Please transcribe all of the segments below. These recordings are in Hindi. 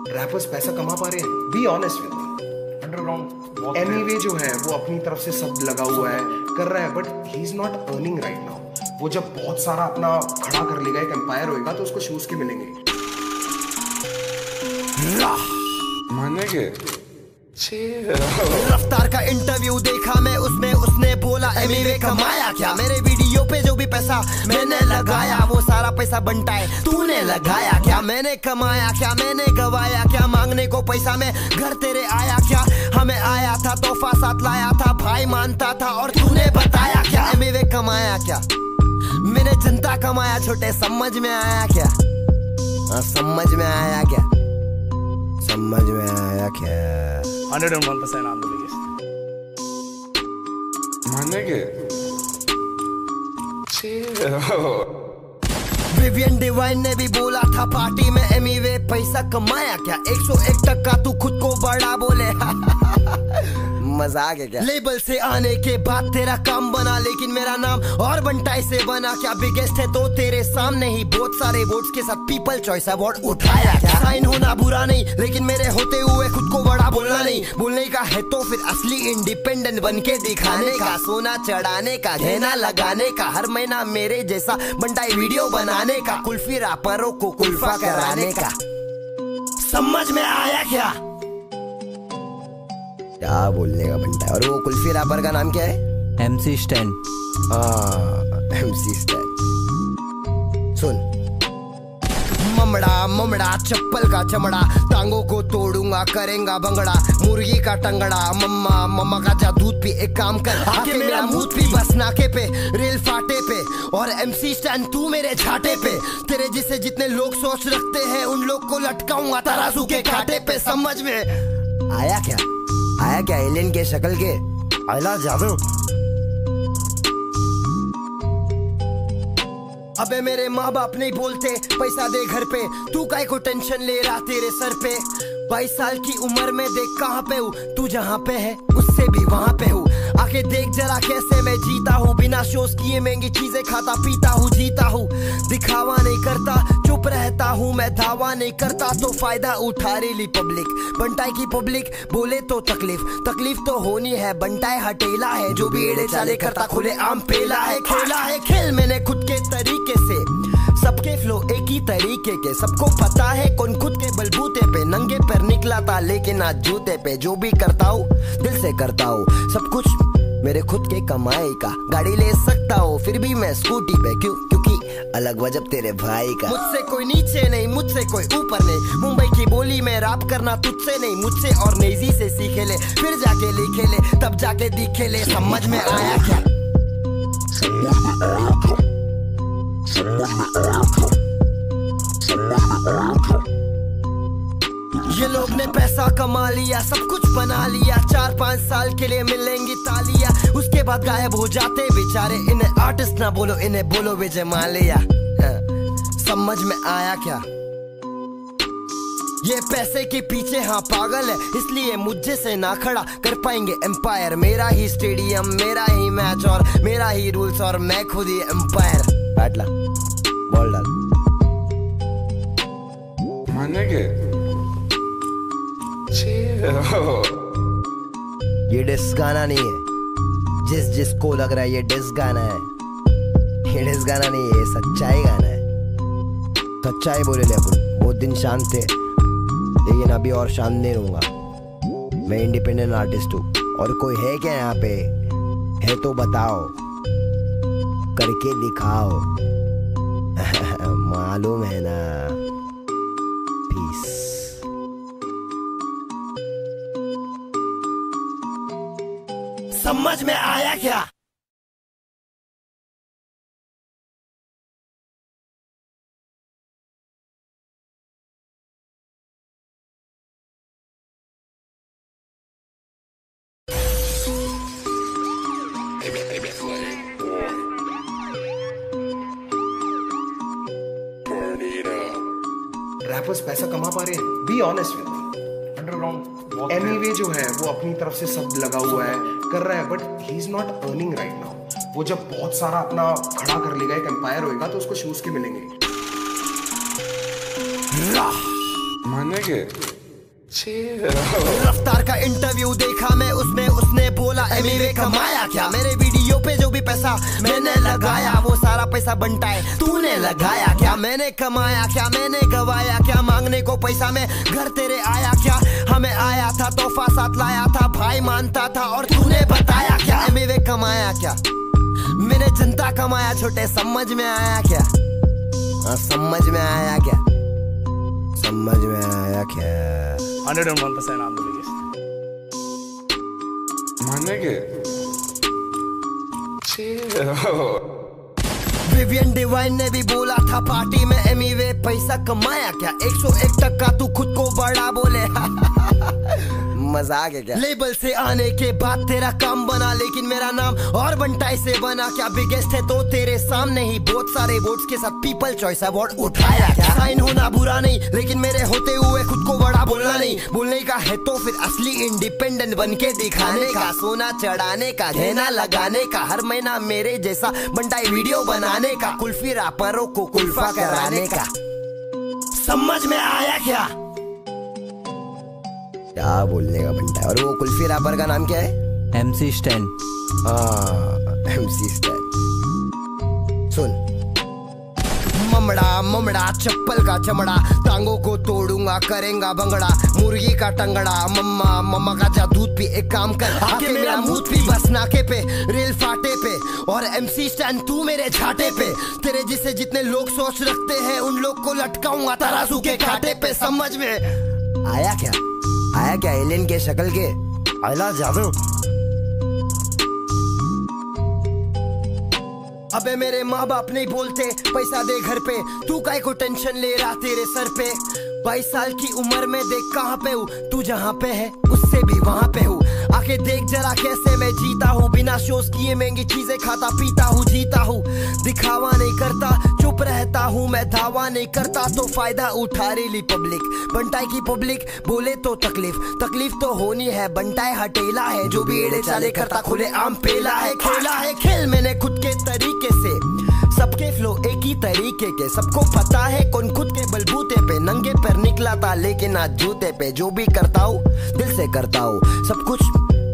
रैपर्स पैसा कमा पा रहे हैं, be honest with me. Underground anyway जो है वो अपनी तरफ से सब लगा हुआ है, कर रहा है, but he is not earning right now. वो जब बहुत सारा अपना खड़ा कर लेगा, एक एम्पायर होएगा, तो उसको शूज के मिलेंगे। मानेंगे रफ्तार का इंटरव्यू देखा मैं, उसमें उसने बोला एमीवे कमाया क्या। मेरे वीडियो पे जो भी पैसा मैंने लगाया, वो सारा पैसा बनता है तूने लगाया क्या। मैंने कमाया क्या, मैंने गवाया क्या, मांगने को पैसा में घर तेरे आया क्या। हमें आया था तोहफा साथ लाया था, भाई मानता था और तूने बताया क्या। एमीवे कमाया क्या, मैंने जनता कमाया छोटे, समझ में आया क्या। समझ में आया क्या, समझ में आया क्या। 101% on the biggest. मानेंगे विवियन डिवाइन ने भी बोला था पार्टी में, एमीवे पैसा कमाया क्या। 101% तू खुद को बड़ा बोले मजाक है क्या। लेबल से आने के बाद तेरा काम बना, लेकिन मेरा नाम और बंटाई से बना क्या। बिगेस्ट है तो तेरे सामने ही बहुत सारे वोट्स के साथ पीपल चॉइस अवार्ड उठाया क्या। साइन होना बुरा नहीं, लेकिन मेरे होते हुए खुद को बड़ा बोलना नहीं। बोलने का है तो फिर असली इंडिपेंडेंट बन के दिखाने का। सोना चढ़ाने का, गहना लगाने का, हर महीना मेरे जैसा बंटाई वीडियो बनाने का। कुल्फी रापरों को कुल्फा कराने का। समझ में आया क्या बोलने का बनता है। और वो कुल्फी रैपर का नाम क्या है? MC Stan। MC Stan। सुन, ममड़ा ममड़ा चप्पल का चमड़ा, टांगों को तोड़ूंगा करेंगा भंगड़ा। मुर्गी का टंगड़ा, मम्मा मम्मा का जा दूध पी। एक काम कर आके मेरा मुंह पी, बस नाके पे रेल फाटे पे। और MC Stan तू मेरे झाटे पे। तेरे जिसे जितने लोग सोच रखते हैं, उन लोग को लटकाऊंगा तराजू के कांटे पे। समझ में आया क्या, आया क्या एलियन के शक्ल के आइला जादू। अबे मेरे माँ बाप नहीं बोलते पैसा दे घर पे, तू काहे को टेंशन ले रहा तेरे सर पे। 22 साल की उम्र में देख कहाँ पे हूँ, तू जहाँ पे है उससे भी वहाँ पे हूँ। आके देख जरा कैसे मैं जीता हूँ, बिना शोज किए महंगी चीजें खाता पीता हूँ, जीता हूँ। दिखावा नहीं करता, चुप रहता हूँ मैं, धावा नहीं करता तो फायदा उठा रही पब्लिक। बंटाई की पब्लिक बोले तो तकलीफ, तकलीफ तो होनी है। बंटाई हटेला है, जो भी एड़े चाले करता खुले आम पेला है। खेला है खेल मैंने खुद के तरीके से, सबके फ्लो एक ही तरीके के। सबको पता है कौन खुद के बलबूते पे नंगे पैर निकला था, लेकिन आज जूते पे। जो भी करता हूँ दिल से करता हूँ, सब कुछ मेरे खुद के कमाई का। गाड़ी ले सकता हूँ फिर भी मैं स्कूटी पे, क्यों? क्योंकि अलग वजब तेरे भाई का। मुझसे कोई नीचे नहीं, मुझसे कोई ऊपर नहीं। मुंबई की बोली में रैप करना तुझसे नहीं, मुझसे और नेजी से सीखे ले। फिर जाके लिखे ले, तब जाके दिखे ले। समझ में आया क्या, ये लोग ने पैसा कमा लिया, सब कुछ बना लिया। 4-5 साल के लिए मिलेंगी तालियां, उसके बाद गायब हो जाते बेचारे। इन्हें आर्टिस्ट ना बोलो, इन्हें बोलो विजय माल्या। समझ में आया क्या, ये पैसे के पीछे हाँ पागल है, इसलिए मुझे से ना खड़ा कर पाएंगे एम्पायर। मेरा ही स्टेडियम, मेरा ही मैच और मेरा ही रूल्स, और मैं खुद ही एम्पायर। बैठ ला, बॉल डाल। मानेंगे ये डिस गाना नहीं है, जिसको लग रहा है ये डिस गाना है, ये डिस गाना नहीं है, ये सच्चाई गाना है। सच्चाई बोले ले अपन। बहुत दिन शांत थे, लेकिन अभी और शांत नहीं रहूंगा। मैं इंडिपेंडेंट आर्टिस्ट हूँ। और कोई है क्या यहाँ पे? है तो बताओ, करके दिखाओ। मालूम है ना। पीस। समझ में आया क्या? रैपर्स पैसा कमा पा रहे हैं, be honest with me. Underground anyway जो है वो अपनी तरफ से सब लगा हुआ है, कर रहा है, but he is not earning right now. वो जब बहुत सारा अपना खड़ा कर लेगा, एक एम्पायर होएगा, तो उसको शूज के मिलेंगे। मानेंगे? रफ्तार का इंटरव्यू देखा मैं, उसमें उसने बोला एमिवे कमाया क्या? मेरे वीडियो पे जो भी पैसा मैंने लगाया, वो सारा पैसा बंटा है तूने लगाया क्या? मैंने कमाया क्या, मैंने गवाया क्या? मांगने को पैसा में घर तेरे आया क्या? हमें आया था तोहफा साथ लाया था, भाई मानता था और तूने बताया क्या? एमिवे कमाया क्या? मैंने जनता कमाया छोटे, समझ में आया क्या? समझ में आया क्या? समझ में आया क्या? 101% I'm the biggest. मानेंगे? विवियन डिवाइन ने भी बोला था पार्टी में, एमिवे पैसा कमाया क्या? 101% तू खुद को बड़ा बोले। मजाक है क्या? लेबल से आने के बाद तेरा काम बना, लेकिन मेरा नाम और बंटाई से बना क्या? बिगेस्ट है तो तेरे सामने ही बहुत सारे वोट्स के साथ पीपल चॉइस अवार्ड उठाया क्या? साइन होना बुरा नहीं, लेकिन मेरे होते हुए खुद को बड़ा बोलना नहीं। बोलने का है तो फिर असली इंडिपेंडेंट बन के दिखाने का, सोना चढ़ाने का, गहना लगाने का, हर महीना मेरे जैसा बंटाई वीडियो बनाने का, कुल्फी रापरों को कुल्फा कराने का। समझ में आया क्या? क्या बोलने का बनता है? और वो कुल्फी रैपर का नाम क्या है? MC Stan। MC Stan। सुन, ममड़ा ममड़ा चप्पल का चमड़ा, टांगों को तोड़ूंगा करेंगा भंगड़ा, मुर्गी का टंगड़ा, मम्मा मम्मा का जा दूध पी, एक काम कर आके मेरा मुंह पी, बस नाके पे रेल फाटे पे, और MC Stan तू मेरे छाटे पे। तेरे जिसे जितने लोग सोच रखते हैं, उन लोग को लटकाऊंगा तराजू के कांटे पे। समझ में आया क्या? आया क्या? एलियन के शक्ल के आइला जादू। अबे मेरे माँ बाप नहीं बोलते पैसा दे घर पे, तू काहे को टेंशन ले रहा तेरे सर पे? 22 साल की उम्र में देख कहाँ पे हूँ, तू जहाँ पे है उससे भी वहाँ पे हूँ। आके देख जरा कैसे मैं जीता हूँ, बिना शोज किए महंगी चीजें खाता पीता हूँ, जीता हूँ। दिखावा नहीं करता, चुप रहता हूँ मैं, दावा नहीं करता तो फायदा उठा रही पब्लिक। बंटाई की पब्लिक बोले तो तकलीफ तो होनी है। बंटाई हटेला है, जो भी एड़े चाले करता खुले आम पेला है। खेला है खेल मैंने खुद के तरीके से, सबके फ्लो एक ही तरीके के, सबको पता है कौन खुद के बलबूते पे नंगे पैर निकला था, लेकिन आज जूते पे। जो भी करता हूँ दिल से करता हूँ, सब कुछ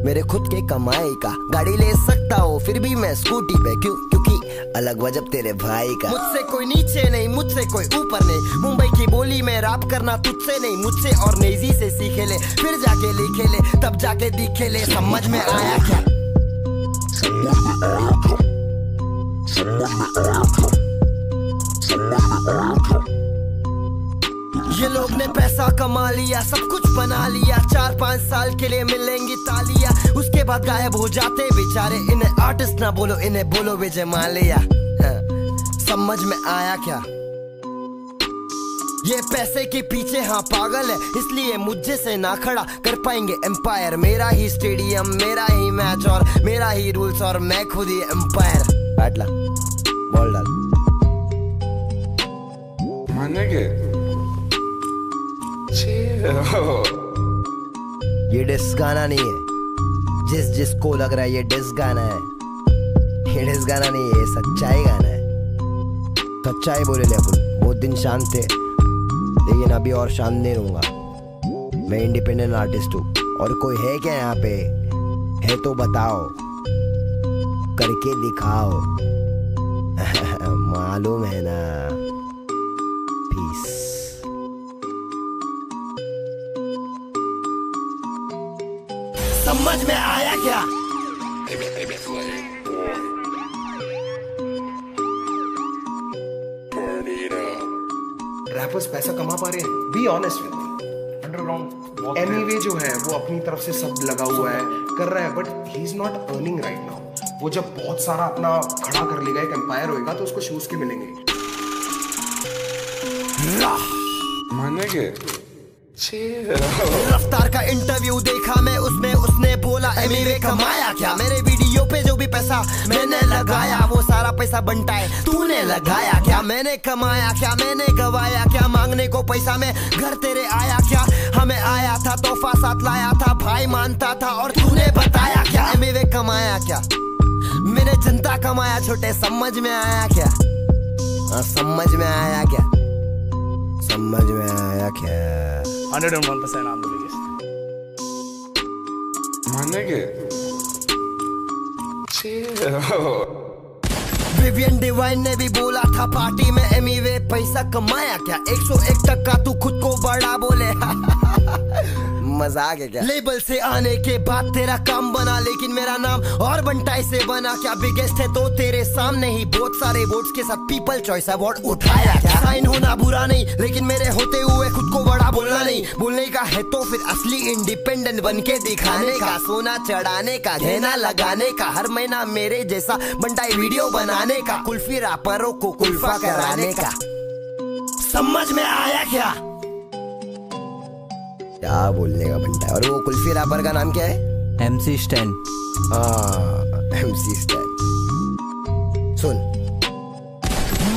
मेरे खुद के कमाई का। गाड़ी ले सकता हूँ फिर भी मैं स्कूटी पे, क्यों? क्योंकि अलग वजब तेरे भाई का। मुझसे कोई नीचे नहीं, मुझसे कोई ऊपर नहीं, मुंबई की बोली में रैप करना तुझसे नहीं, मुझसे और नेजी से सीखे ले, फिर जाके लिखे ले, तब जाके दिखे ले। समझ में आया क्या? ये लोग ने पैसा कमा लिया, सब कुछ बना लिया, 4-5 साल के लिए मिलेंगी तालियां, उसके बाद गायब हो जाते बेचारे। इन्हें आर्टिस्ट ना बोलो, इन्हें बोलो विजय माल्या। समझ में आया क्या? ये पैसे के पीछे हाँ पागल है, इसलिए मुझे से ना खड़ा कर पाएंगे एम्पायर। मेरा ही स्टेडियम, मेरा ही मैच और मेरा ही रूल्स, और मैं खुद ही एम्पायर। बैठला बॉल डाल। मानेंगे? ये डिस गाना नहीं है, जिसको लग रहा है ये डिस गाना है, ये डिस गाना नहीं है, ये सच्चाई गाना है। सच्चाई बोले ले अपन। बहुत दिन शांत थे, लेकिन अभी और शांत नहीं रहूंगा। मैं इंडिपेंडेंट आर्टिस्ट हूँ, और कोई है क्या यहाँ पे? है तो बताओ, करके दिखाओ। मालूम है ना? पीस। समझ में आया क्या? रैपर्स पैसा कमा पा रहे हैं, be honest with me. Underground Emiway जो है वो अपनी तरफ से सब लगा हुआ है, कर रहा है, but he is not earning right now. वो जब बहुत सारा अपना खड़ा कर लेगा, एक एम्पायर होएगा, तो उसको शूज के मिलेंगे। मानेंगे? रफ्तार का इंटरव्यू देखा मैं, उसमें उसने बोला एमिवे कमाया क्या? मेरे वीडियो पे जो भी पैसा मैंने लगाया, वो सारा पैसा बंटा है तूने लगाया क्या? मैंने कमाया क्या, मैंने गवाया क्या? मांगने को पैसा में घर तेरे आया क्या? हमें आया था तोहफा साथ लाया था, भाई मानता था और तूने बताया क्या? एमिवे कमाया क्या? मैंने जनता क्या कमाया छोटे, समझ में आया क्या? समझ में आया क्या? समझ में आया क्या? 101% I'm the biggest. 만약에 chill. Vivian divine ने भी बोला था पार्टी में, एमीवे पैसा कमाया क्या? 101% तू खुद को बड़ा बोले। मजाक है क्या? लेबल से आने के बाद तेरा काम बना, लेकिन मेरा नाम और बंटाई से बना क्या? बिगेस्ट है तो तेरे सामने ही बहुत सारे वोट्स के साथ पीपल चॉइस अवार्ड उठाया क्या? साइन होना बुरा नहीं, लेकिन मेरे होते हुए खुद को बड़ा बोलना नहीं। बोलने का है तो फिर असली इंडिपेंडेंट बन के दिखाने का, सोना चढ़ाने का, गहना लगाने का, हर महीना मेरे जैसा बंटाई वीडियो बनाने का, कुल्फी रैपरों को कुल्फा कराने का। समझ में आया क्या? क्या बोलने का बनता है? और वो कुल्फी रैपर का नाम क्या है? MC Stan। MC Stan। सुन,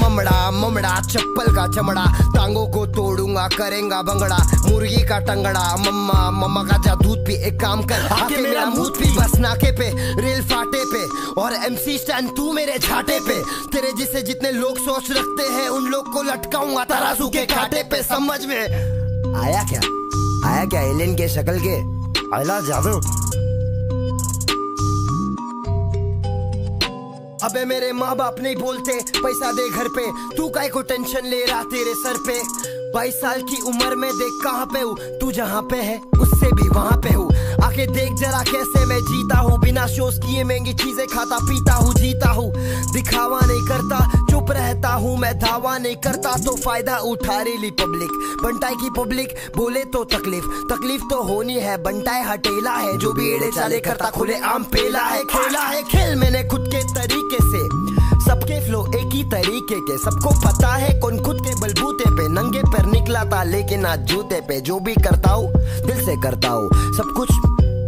ममड़ा ममड़ा चप्पल का चमड़ा, टांगों को तोड़ूंगा करेंगा भंगड़ा, मुर्गी का टंगड़ा, मम्मा मम्मा का जा दूध पी, एक काम कर आके मेरा मुंह पी, बस नाके पे रेल फाटे पे, और MC Stan तू मेरे छाटे पे। तेरे जिसे जितने लोग सोच रखते हैं उन लोग को लटकाऊंगा तराजू के कांटे पे। समझ में आया क्या? आया क्या? एलियन के शक्ल के आला जादू। अबे मेरे माँ बाप नहीं बोलते पैसा दे घर पे, तू काहे को टेंशन ले रहा तेरे सर पे? 22 साल की उम्र में देख कहाँ पे हूँ, तू जहाँ पे है उससे भी वहाँ पे हूँ। आके देख जरा कैसे मैं जीता हूँ, बिना शोज किए महंगी चीजें खाता पीता हूँ, जीता हूँ। दिखावा नहीं करता, चुप रहता हूँ मैं, धावा नहीं करता तो फायदा उठा रही पब्लिक। बंटाई की पब्लिक बोले तो तकलीफ तो होनी है। बंटाई हटेला है, जो भी एड़े चाले करता खुले आम पेला है। खेला है खेल मैंने खुद के तरीके से, सबके फ्लो एक ही तरीके के, सबको पता है कौन खुद के बलबूते पे नंगे पैर निकला था, लेकिन आज जूते पे। जो भी करता हूँ दिल से करता हूँ, सब कुछ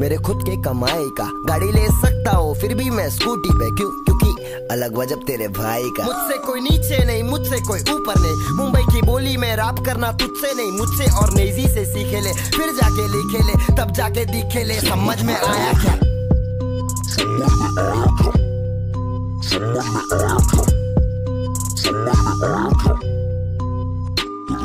मेरे खुद के कमाई का। गाड़ी ले सकता हूँ फिर भी मैं स्कूटी पे, क्यों? क्योंकि अलग वजब तेरे भाई का। मुझसे कोई नीचे नहीं, मुझसे कोई ऊपर नहीं, मुंबई की बोली में रैप करना तुझसे नहीं, मुझसे और नेजी से सीखे ले, फिर जाके लिखे ले, तब जाके दिखे ले। समझ में आया क्या?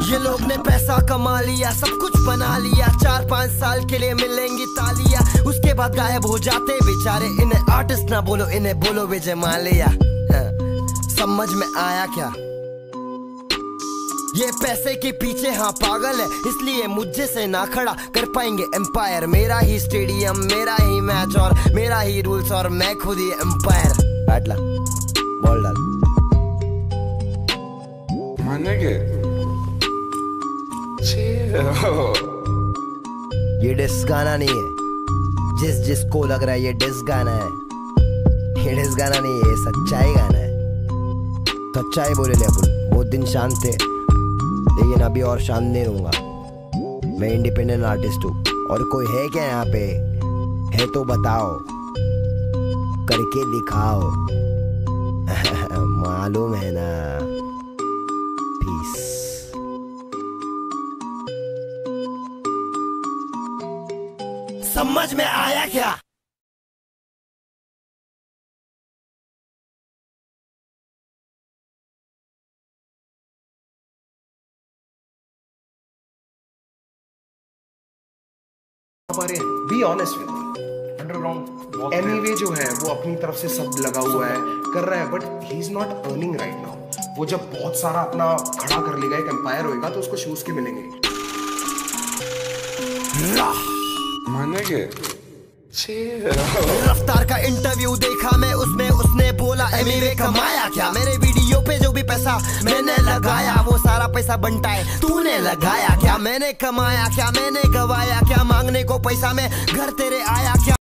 ये लोग ने पैसा कमा लिया, सब कुछ बना लिया, 4-5 साल के लिए मिलेंगी तालियां, उसके बाद गायब हो जाते बेचारे। इन्हें आर्टिस्ट ना बोलो, इन्हें बोलो विजय माल्या। समझ में आया क्या? ये पैसे के पीछे हाँ पागल है, इसलिए मुझे से ना खड़ा कर पाएंगे एम्पायर। मेरा ही स्टेडियम, मेरा ही मैच और मेरा ही रूल्स, और मैं खुद ही एम्पायर। बैठ ला, बॉल डाल। 만약에 ये डिस गाना नहीं है, जिसको लग रहा है ये डिस गाना है, ये डिस गाना नहीं है, ये सच्चाई गाना है। सच्चाई बोले ले अपन। बहुत दिन शांत थे, लेकिन अभी और शांत नहीं रहूंगा। मैं इंडिपेंडेंट आर्टिस्ट हूँ, और कोई है क्या यहाँ पे? है तो बताओ, करके दिखाओ। मालूम है ना? पीस। समझ में आया क्या? Be honest with me, underground Emiway जो है वो अपनी तरफ से सब लगा हुआ है, कर रहा है, but he is not earning right now. वो जब बहुत सारा अपना खड़ा कर लेगा, एक एम्पायर होएगा, तो उसको शूज के मिलेंगे। 만약에 रफ्तार का इंटरव्यू देखा मैं, उसमें उसने बोला एमीवे कमाया क्या? मेरे वीडियो पे जो भी पैसा मैंने लगाया, वो सारा पैसा बंटाई तूने लगाया क्या? मैंने कमाया क्या? मैंने गवाया क्या? मांगने को पैसा में घर तेरे आया क्या?